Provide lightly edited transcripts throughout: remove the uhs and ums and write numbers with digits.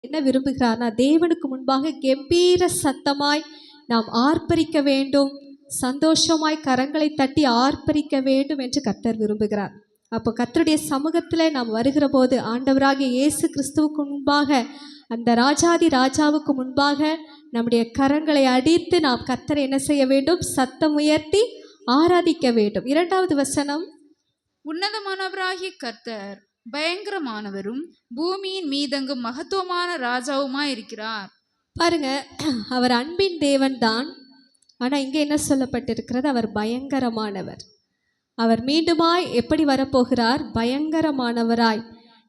என்ன விரும்புகிறார்னா, தேவனுக்கு முன்பாக கெம்பீர சத்தமாய் நாம் ஆர்ப்பரிக்க வேண்டும், சந்தோஷமாய் கரங்களை தட்டி ஆர்ப்பரிக்க வேண்டும் என்று கர்த்தர் விரும்புகிறார். அப்போ கர்த்தருடைய சமூகத்தில் நாம் வருகிற போது ஆண்டவராகிய இயேசு கிறிஸ்துவுக்கு முன்பாக, அந்த ராஜாதி ராஜாவுக்கு முன்பாக நம்முடைய கரங்களை அடித்து நாம் கர்த்தரை என்ன செய்ய வேண்டும்? சத்தம் உயர்த்தி ஆராதிக்க வேண்டும். 2வது வசனம், உன்னதமானவராகிய கர்த்தர் பயங்கரமானவரும் பூமியின் மீதங்கும் மகத்துவமான ராஜாவுமாய் இருக்கிறார். பாருங்க, அவர் அன்பின் தேவன் தான். ஆனால் இங்கே என்ன சொல்லப்பட்டிருக்கிறது? அவர் பயங்கரமானவர். அவர் மீண்டுமாய் எப்படி வரப்போகிறார்? பயங்கரமானவராய்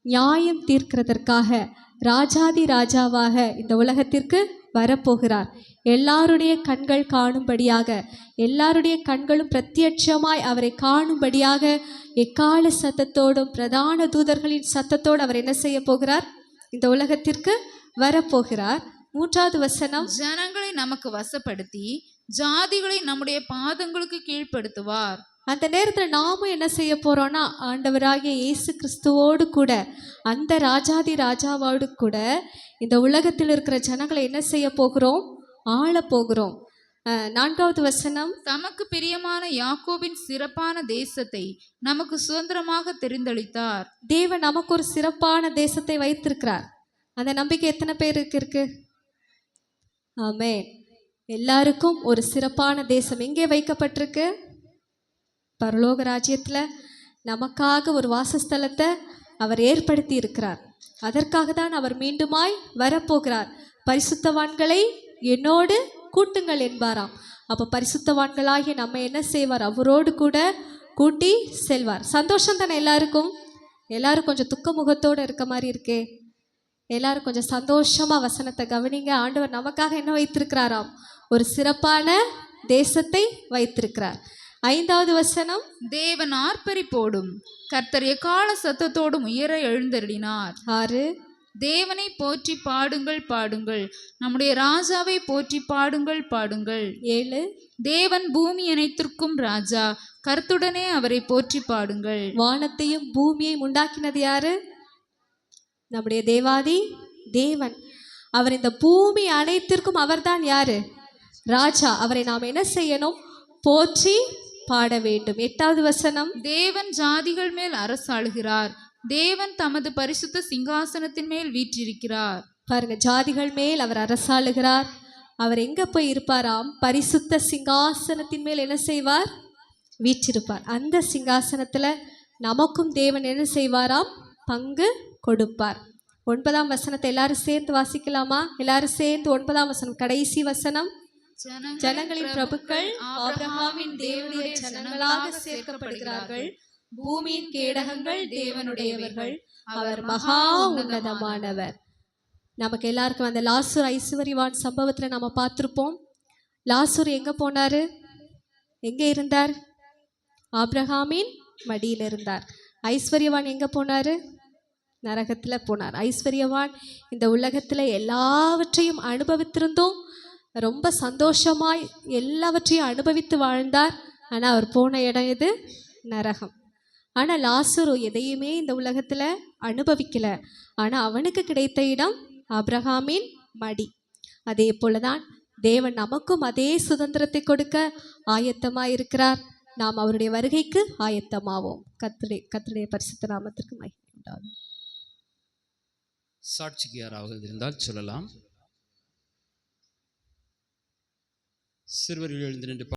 நியாயம் தீர்க்கிறதற்காக ராஜாதி ராஜாவாக இந்த உலகத்திற்கு வரப்போகிறார். எல்லாருடைய கண்கள் காணும்படியாக, எல்லாருடைய கண்களும் பிரத்யட்சமாய் அவரை காணும்படியாக எக்கால சத்தத்தோடும் பிரதான தூதர்களின் சத்தத்தோடு அவர் என்ன செய்ய போகிறார்? இந்த உலகத்திற்கு வரப்போகிறார். 3வது வசனம், ஜனங்களை நமக்கு வசப்படுத்தி ஜாதிகளை நம்முடைய பாதங்களுக்கு கீழ்ப்படுத்துவார். அந்த நேரத்தில் நாமும் என்ன செய்ய போறோம்னா, ஆண்டவராகிய இயேசு கிறிஸ்துவோடு கூட, அந்த ராஜாதி ராஜாவோடு கூட இந்த உலகத்தில் இருக்கிற ஜனங்களை என்ன செய்ய போகிறோம்? ஆள போகிறோம். 4வது வசனம், தமக்கு பிரியமான யாக்கோபின் சிறப்பான தேசத்தை நமக்கு சுதந்திரமாக தெரிந்தளித்தார். தேவன் நமக்கு ஒரு சிறப்பான தேசத்தை வைத்திருக்கிறார். அந்த நம்பிக்கை எத்தனை பேருக்கு இருக்கு? ஆமென். எல்லாருக்கும் ஒரு சிறப்பான தேசம் எங்கே வைக்கப்பட்டிருக்கு? பரலோக ராஜ்யத்தில் நமக்காக ஒரு வாசஸ்தலத்தை அவர் ஏற்படுத்தி இருக்கிறார். அதற்காக தான் அவர் மீண்டுமாய் வரப்போகிறார். பரிசுத்தவான்களை என்னோடு கூட்டுங்கள் என்பாராம். அப்போ பரிசுத்தவான்களாகிய நம்ம என்ன செய்வார்? அவரோடு கூட கூட்டி செல்வார். சந்தோஷம் தானே எல்லாருக்கும்? எல்லாரும் கொஞ்சம் துக்க முகத்தோடு இருக்க மாதிரி இருக்கே. எல்லாரும் கொஞ்சம் சந்தோஷமாக வசனத்தை கவனிங்க. ஆண்டவர் நமக்காக என்ன வைத்திருக்கிறாராம்? ஒரு சிறப்பான தேசத்தை வைத்திருக்கிறார். 5வது வசனம், தேவன் ஆர்ப்பரிப்போடும் கர்த்தர் எக்கால சத்தத்தோடும் உயர எழுந்தருளினார். 6, தேவனை போற்றி பாடுங்கள் பாடுங்கள், நம்முடைய ராஜாவை போற்றி பாடுங்கள் பாடுங்கள். 7, தேவன் பூமி அனைத்திற்கும் ராஜா, கர்த்துடனே அவரை போற்றி பாடுங்கள். வானத்தையும் பூமியையும் உண்டாக்கினது யாரு? நம்முடைய தேவாதி தேவன். அவர் இந்த பூமி அனைத்திற்கும் அவர்தான் யாரு? ராஜா. அவரை நாம் என்ன செய்யணும்? போற்றி பாட வேண்டும். 8வது வசனம், தேவன் ஜாதிகள் மேல் அரசாளுகிறார், தேவன் தமது பரிசுத்த சிங்காசனத்தின் மேல் வீற்றிருக்கிறார். பாருங்க, ஜாதிகள் மேல் அவர் அரசாளுகிறார். அவர் எங்க போய் இருப்பாராம்? பரிசுத்த சிங்காசனத்தின் மேல் என்ன செய்வார்? வீற்றிருப்பார். அந்த சிங்காசனத்துல நமக்கும் தேவன் என்ன செய்வாராம்? பங்கு கொடுப்பார். 9ஆம் வசனத்தை எல்லாரும் சேர்ந்து வாசிக்கலாமா? எல்லாரும் சேர்ந்து 9ஆம் வசனம், கடைசி வசனம், ஜனங்களின் பிரபுக்கள் ஆபிரகாமின் தேவனுடைய ஜனங்களாக சேர்க்கப்படுகிறார்கள், பூமியின் கேடகங்கள் தேவனுடையவர்கள், அவர் மகா உன்னதமானவர். நமக்கு எல்லாருக்கும் அந்த லாசர் ஐஸ்வர்யவான் சம்பவத்தில் நம்ம பார்த்துருப்போம். லாசர் எங்கே போனார்? எங்கே இருந்தார்? ஆபிரகாமின் மடியில் இருந்தார். ஐஸ்வர்யவான் எங்கே போனார்? நரகத்தில் போனார். ஐஸ்வர்யவான் இந்த உலகத்தில் எல்லாவற்றையும் அனுபவித்திருந்தோம், ரொம்ப சந்தோஷமாய் எல்லாவற்றையும் அனுபவித்து வாழ்ந்தார். ஆனால் அவர் போன இடம் எது? நரகம். ஆனால் லாசரு எதையுமே இந்த உலகத்தில் அனுபவிக்கலை. ஆனால் அவனுக்கு கிடைத்த இடம் ஆபிரகாமின் மடி. அதே போல தான் தேவன் நமக்கும் அதே சுதந்திரத்தை கொடுக்க ஆயத்தமாக இருக்கிறார். நாம் அவருடைய வருகைக்கு ஆயத்தமாவோம். கர்த்தருடைய பரிசுத்த நாமத்திற்கு மகிமை உண்டாகும். சாட்சிக்கு யாராவது இருந்தால் சொல்லலாம். சிறுவர்கள் எழுந்து நின்று